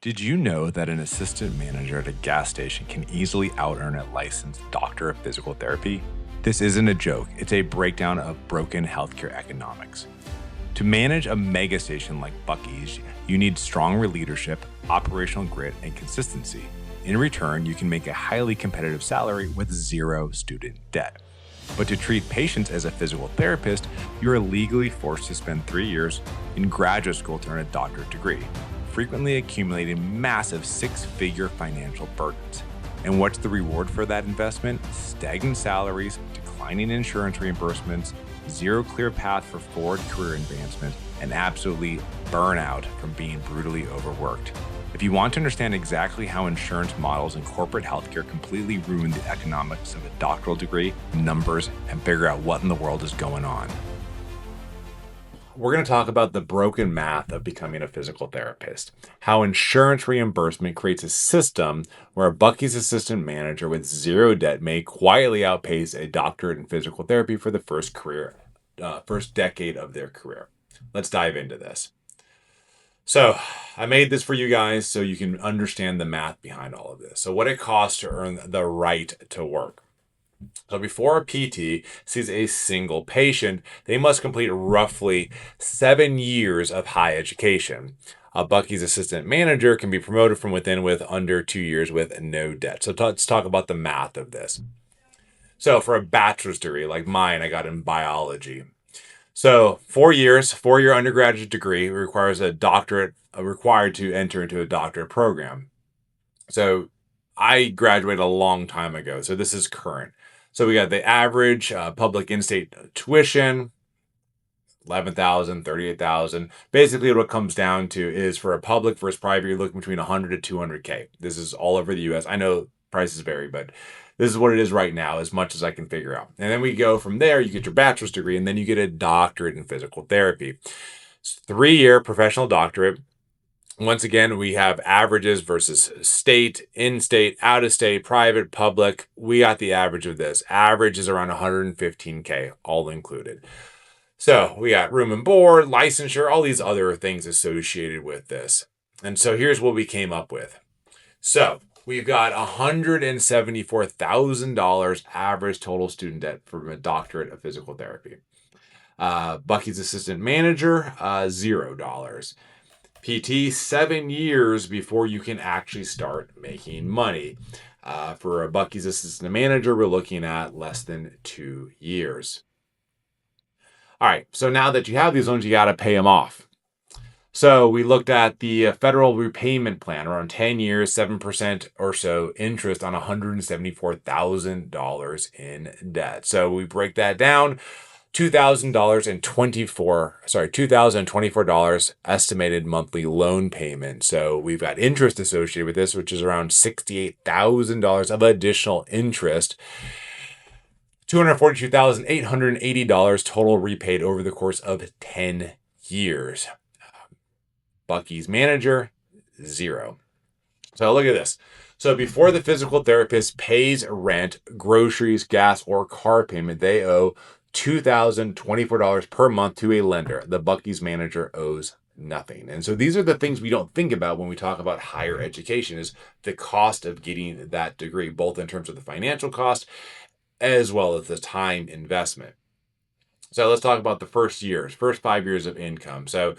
Did you know that an assistant manager at a gas station can easily out-earn a licensed doctor of physical therapy? This isn't a joke, it's a breakdown of broken healthcare economics. To manage a mega station like Buc-ee's, you need strong leadership, operational grit, and consistency. In return, you can make a highly competitive salary with zero student debt. But to treat patients as a physical therapist, you are legally forced to spend 3 years in graduate school to earn a doctorate degree, frequently accumulating massive six-figure financial burdens. And what's the reward for that investment? Stagnant salaries, declining insurance reimbursements, zero clear path for forward career advancement, and absolutely burnout from being brutally overworked. If you want to understand exactly how insurance models and corporate healthcare completely ruin the economics of a doctoral degree, numbers, and figure out what in the world is going on, we're going to talk about the broken math of becoming a physical therapist, how insurance reimbursement creates a system where a Buc-ee's assistant manager with zero debt may quietly outpace a doctorate in physical therapy for the first decade of their career. Let's dive into this. So I made this for you guys so you can understand the math behind all of this. So what it costs to earn the right to work. So before a PT sees a single patient, they must complete roughly 7 years of high education. A Buc-ee's assistant manager can be promoted from within with under 2 years with no debt. So let's talk about the math of this. So for a bachelor's degree like mine, I got in biology. So 4 years, 4-year undergraduate degree requires a doctorate, required to enter into a doctorate program. So I graduated a long time ago, so this is current. So we got the average public in-state tuition, $11,000, $38,000. Basically, what it comes down to is for a public versus private, you're looking between $100 to $200K. This is all over the U.S. I know prices vary, but this is what it is right now, as much as I can figure out. And then we go from there, you get your bachelor's degree, and then you get a doctorate in physical therapy. It's 3-year professional doctorate. Once again, we have averages versus state, in-state, out-of-state, private, public. We got the average of this. Average is around 115K, all included. So we got room and board, licensure, all these other things associated with this. And so here's what we came up with. So we've got $174,000 average total student debt from a doctorate of physical therapy. Buc-ee's assistant manager, $0. PT, 7 years before you can actually start making money. For a Buc-ee's assistant manager, we're looking at less than 2 years. All right, so now that you have these loans, you got to pay them off. So we looked at the federal repayment plan, around 10 years, 7% or so interest on $174,000 in debt. So we break that down. $2,024 estimated monthly loan payment. So we've got interest associated with this, which is around $68,000 of additional interest. $242,880 total repaid over the course of 10 years. Buc-ee's manager, $0. So look at this. So before the physical therapist pays rent, groceries, gas, or car payment, they owe $2,024 per month to a lender. The Buc-ee's manager owes nothing. And so these are the things we don't think about when we talk about higher education, is the cost of getting that degree, both in terms of the financial cost as well as the time investment. So let's talk about the first 5 years of income. So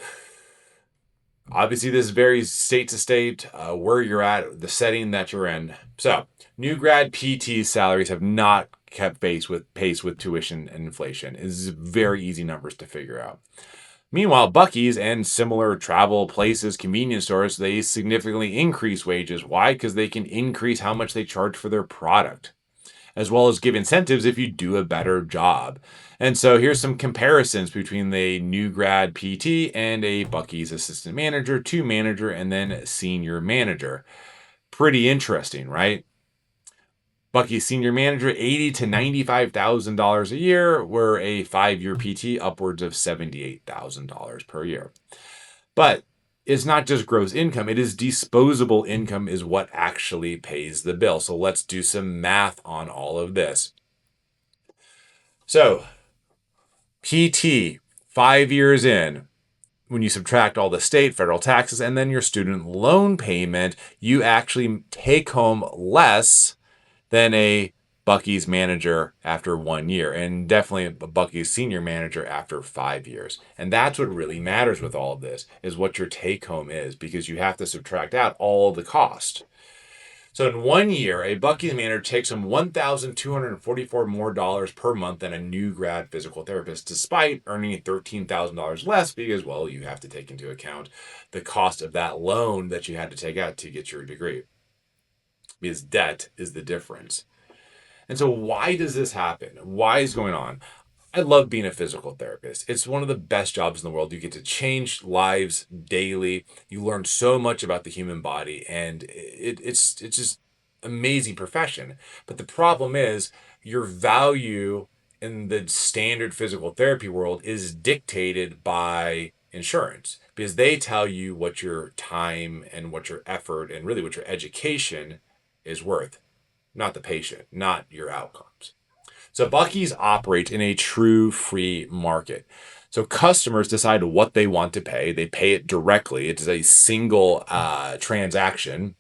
obviously this varies state to state, where you're at, the setting that you're in. So new grad PT salaries have not kept pace with tuition and inflation. It's very easy numbers to figure out. Meanwhile, Buc-ee's and similar travel places, convenience stores, they significantly increase wages. Why? Because they can increase how much they charge for their product, as well as give incentives if you do a better job. And so here's some comparisons between the new grad PT and a Buc-ee's assistant manager to manager and then senior manager. Pretty interesting, right? Buc-ee's senior manager, $80,000 to $95,000 a year, where a 5-year PT upwards of $78,000 per year. But it's not just gross income, it is disposable income is what actually pays the bill. So let's do some math on all of this. So PT, 5 years in, when you subtract all the state, federal taxes, and then your student loan payment, you actually take home less than a Buc-ee's manager after 1 year, and definitely a Buc-ee's senior manager after 5 years. And that's what really matters with all of this, is what your take home is, because you have to subtract out all the cost. So in 1 year, a Buc-ee's manager takes home $1,244 more dollars per month than a new grad physical therapist, despite earning $13,000 less because, well, you have to take into account the cost of that loan that you had to take out to get your degree, because debt is the difference. And so why does this happen? Why is it going on? I love being a physical therapist. It's one of the best jobs in the world. You get to change lives daily. You learn so much about the human body, and it's just amazing profession. But the problem is your value in the standard physical therapy world is dictated by insurance, because they tell you what your time and what your effort and really what your education is worth, not the patient, not your outcomes. So Buc-ee's operates in a true free market. So customers decide what they want to pay. They pay it directly. It is a single transaction.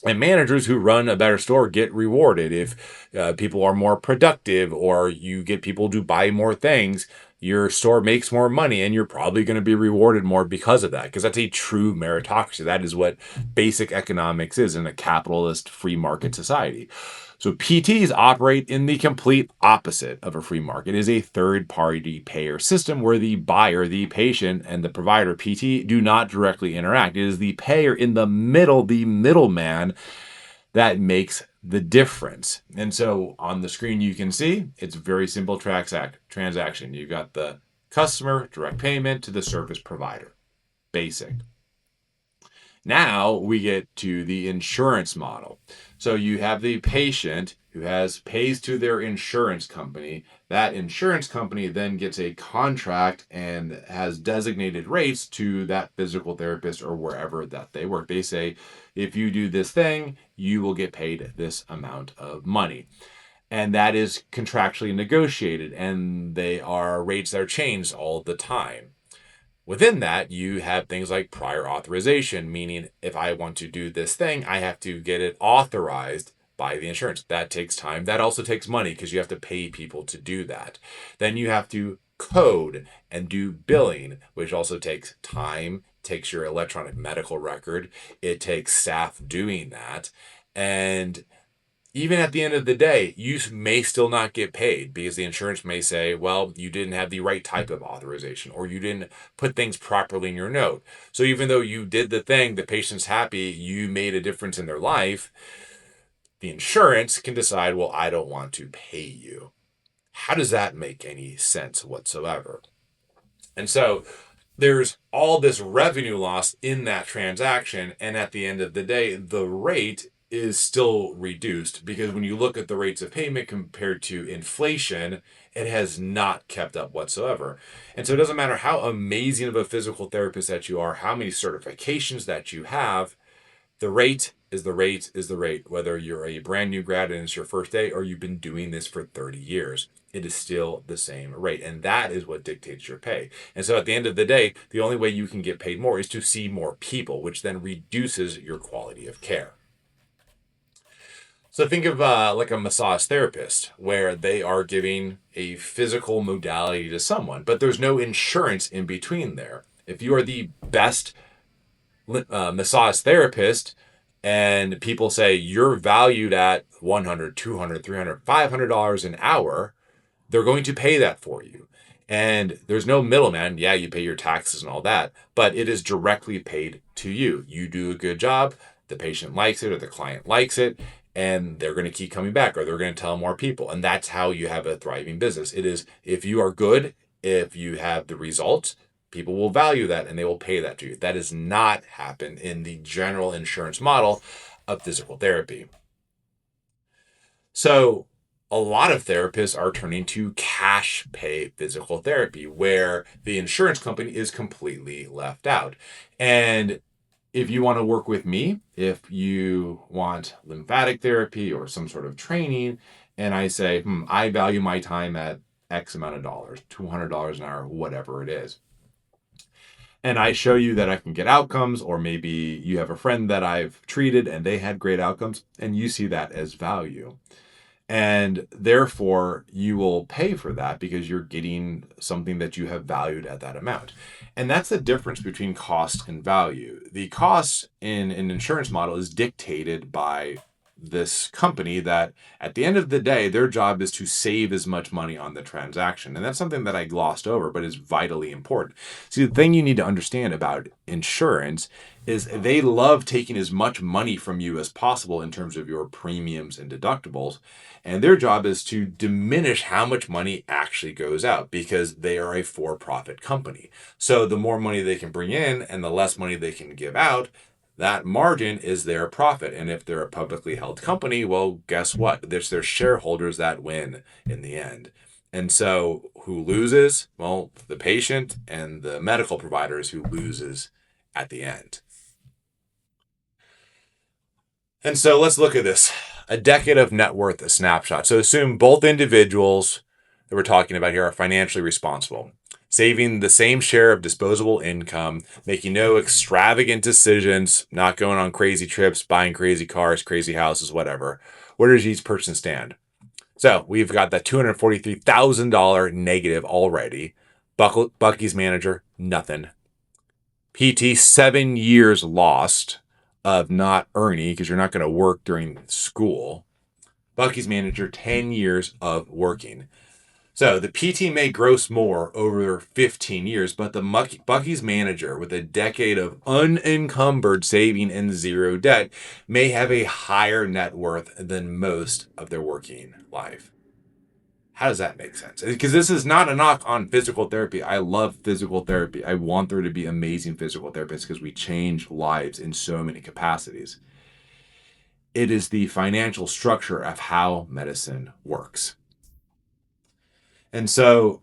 And managers who run a better store get rewarded. If people are more productive, or you get people to buy more things, your store makes more money, and you're probably going to be rewarded more because of that, because that's a true meritocracy. That is what basic economics is in a capitalist free market society. So PTs operate in the complete opposite of a free market. It is a third-party payer system where the buyer, the patient, and the provider, PT, do not directly interact. It is the payer in the middle, the middleman, that makes the difference. And so on the screen you can see, it's a very simple transaction. You've got the customer, direct payment to the service provider. Basic. Now we get to the insurance model. So you have the patient who pays to their insurance company. That insurance company then gets a contract and has designated rates to that physical therapist or wherever that they work. They say, if you do this thing, you will get paid this amount of money. And that is contractually negotiated, and they are rates that are changed all the time. Within that, you have things like prior authorization, meaning if I want to do this thing, I have to get it authorized by the insurance. That takes time. That also takes money, because you have to pay people to do that. Then you have to code and do billing, which also takes time, takes your electronic medical record. It takes staff doing that. And even at the end of the day, you may still not get paid, because the insurance may say, well, you didn't have the right type of authorization, or you didn't put things properly in your note. So even though you did the thing, the patient's happy, you made a difference in their life, the insurance can decide, well, I don't want to pay you. How does that make any sense whatsoever? And so there's all this revenue loss in that transaction, and at the end of the day, the rate is still reduced, because when you look at the rates of payment compared to inflation, it has not kept up whatsoever. And so it doesn't matter how amazing of a physical therapist that you are, how many certifications that you have, the rate is the rate is the rate, whether you're a brand new grad and it's your first day, or you've been doing this for 30 years. It is still the same rate. And that is what dictates your pay. And so at the end of the day, the only way you can get paid more is to see more people, which then reduces your quality of care. So think of like a massage therapist, where they are giving a physical modality to someone, but there's no insurance in between there. If you are the best massage therapist, and people say you're valued at $100, $200, $300, $500 an hour, they're going to pay that for you. And there's no middleman. Yeah, you pay your taxes and all that, but it is directly paid to you. You do a good job, the patient likes it, or the client likes it, and they're going to keep coming back, or they're going to tell more people. And that's how you have a thriving business. It is, if you are good, if you have the results, people will value that and they will pay that to you. That does not happen in the general insurance model of physical therapy. So a lot of therapists are turning to cash pay physical therapy, where the insurance company is completely left out. And if you want to work with me, if you want lymphatic therapy or some sort of training, and I say, I value my time at X amount of dollars, $200 an hour, whatever it is. and I show you that I can get outcomes, or maybe you have a friend that I've treated and they had great outcomes, and you see that as value. And therefore, you will pay for that because you're getting something that you have valued at that amount. And that's the difference between cost and value. The cost in an insurance model is dictated by this company that at the end of the day, their job is to save as much money on the transaction. And that's something that I glossed over, but is vitally important. See, the thing you need to understand about insurance is they love taking as much money from you as possible in terms of your premiums and deductibles. And their job is to diminish how much money actually goes out because they are a for-profit company. So the more money they can bring in and the less money they can give out, that margin is their profit. And if they're a publicly held company, well, guess what? There's their shareholders that win in the end. And so who loses? Well, the patient and the medical providers who loses at the end. And so let's look at this. A decade of net worth, a snapshot. So assume both individuals that we're talking about here are financially responsible, saving the same share of disposable income, making no extravagant decisions, not going on crazy trips, buying crazy cars, crazy houses, whatever. Where does each person stand? So we've got that $243,000 negative already. Buc-ee's manager, nothing. PT, 7 years lost of not earning because you're not going to work during school. Buc-ee's manager, 10 years of working. So the PT may gross more over 15 years, but the Buc-ee's manager with a decade of unencumbered saving and zero debt may have a higher net worth than most of their working life. How does that make sense? Because this is not a knock on physical therapy. I love physical therapy. I want there to be amazing physical therapists because we change lives in so many capacities. It is the financial structure of how medicine works. And so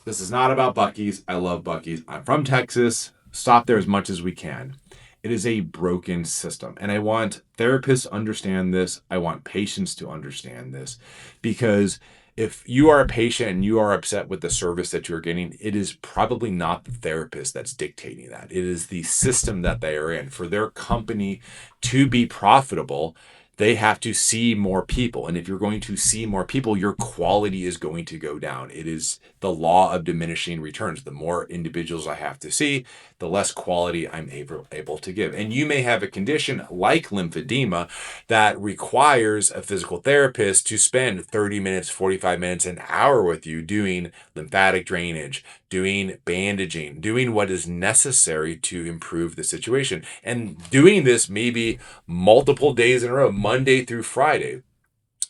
this is not about Buc-ee's. I love Buc-ee's. I'm from Texas. Stop there as much as we can. It is a broken system. And I want therapists to understand this. I want patients to understand this because if you are a patient and you are upset with the service that you're getting, it is probably not the therapist that's dictating that. It is the system that they are in. For their company to be profitable, they have to see more people. And if you're going to see more people, your quality is going to go down. It is the law of diminishing returns. The more individuals I have to see, the less quality I'm able to give. And you may have a condition like lymphedema that requires a physical therapist to spend 30 minutes, 45 minutes, an hour with you doing lymphatic drainage, doing bandaging, doing what is necessary to improve the situation. And doing this maybe multiple days in a row, Monday through Friday.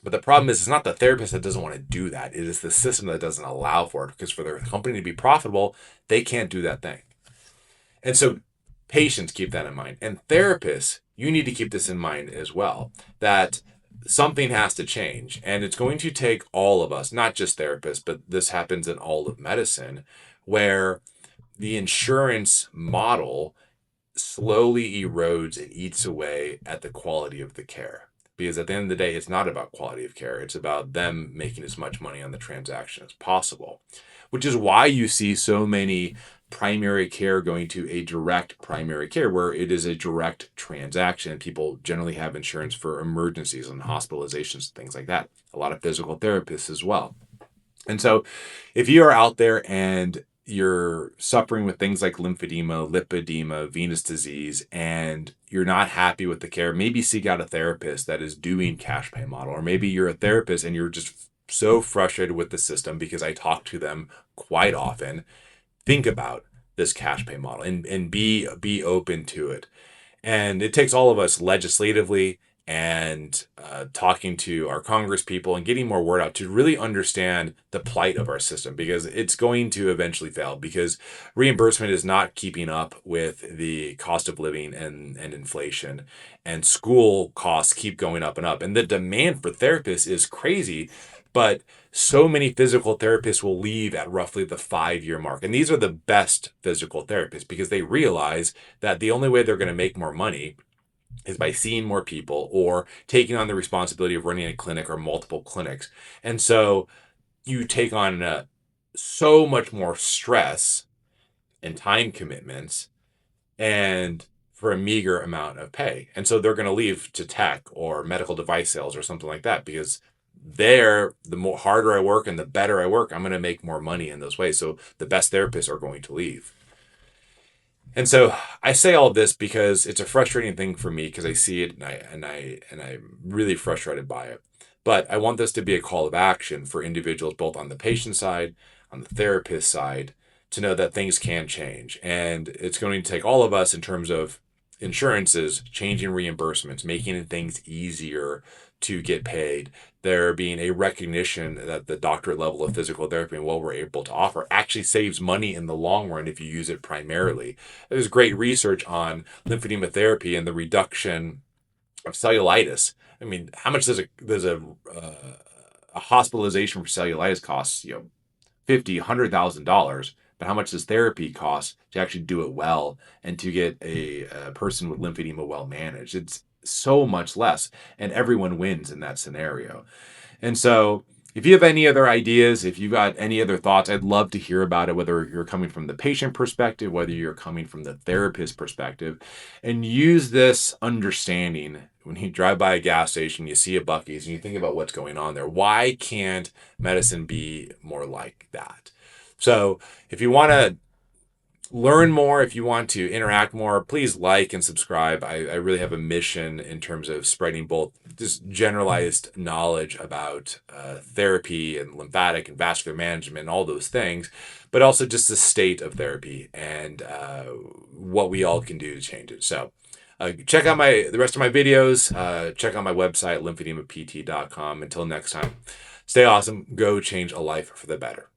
But the problem is, it's not the therapist that doesn't want to do that. It is the system that doesn't allow for it because for their company to be profitable, they can't do that thing. And so patients keep that in mind. And therapists, you need to keep this in mind as well, that something has to change. And it's going to take all of us, not just therapists, but this happens in all of medicine, where the insurance model slowly erodes and eats away at the quality of the care. Because at the end of the day, it's not about quality of care. It's about them making as much money on the transaction as possible, which is why you see so many primary care going to a direct primary care where it is a direct transaction. People generally have insurance for emergencies and hospitalizations, things like that. A lot of physical therapists as well. And so if you are out there and you're suffering with things like lymphedema, lipedema, venous disease, and you're not happy with the care, maybe seek out a therapist that is doing cash pay model. Or maybe you're a therapist and you're just so frustrated with the system because I talk to them quite often. Think about this cash pay model and be open to it. And it takes all of us legislatively and talking to our Congress people and getting more word out to really understand the plight of our system, because it's going to eventually fail because reimbursement is not keeping up with the cost of living and inflation, and school costs keep going up and up. And the demand for therapists is crazy, but so many physical therapists will leave at roughly the 5-year mark. And these are the best physical therapists because they realize that the only way they're going to make more money is by seeing more people or taking on the responsibility of running a clinic or multiple clinics. And so you take on so much more stress and time commitments and for a meager amount of pay. And so they're going to leave to tech or medical device sales or something like that, because the more harder I work and the better I work, I'm going to make more money in those ways. So the best therapists are going to leave. And so I say all of this because it's a frustrating thing for me, because I see it and I'm really frustrated by it. But I want this to be a call of action for individuals, both on the patient side, on the therapist side, to know that things can change. And it's going to take all of us in terms of insurances, changing reimbursements, making things easier to get paid, there being a recognition that the doctorate level of physical therapy and what we're able to offer actually saves money in the long run if you use it primarily. There's great research on lymphedema therapy and the reduction of cellulitis. I mean, how much does a hospitalization for cellulitis cost? $50,000, $100,000. But how much does therapy cost to actually do it well and to get a person with lymphedema well managed? It's so much less, and everyone wins in that scenario. And so, if you have any other ideas, if you've got any other thoughts, I'd love to hear about it, whether you're coming from the patient perspective, whether you're coming from the therapist perspective, and use this understanding when you drive by a gas station, you see a Buc-ee's, and you think about what's going on there. Why can't medicine be more like that? So, if you want to learn more, if you want to interact more, please like and subscribe. I really have a mission in terms of spreading both just generalized knowledge about therapy and lymphatic and vascular management and all those things, but also just the state of therapy and what we all can do to change it. So check out the rest of my videos. Check out my website, lymphedemapt.com. Until next time, stay awesome. Go change a life for the better.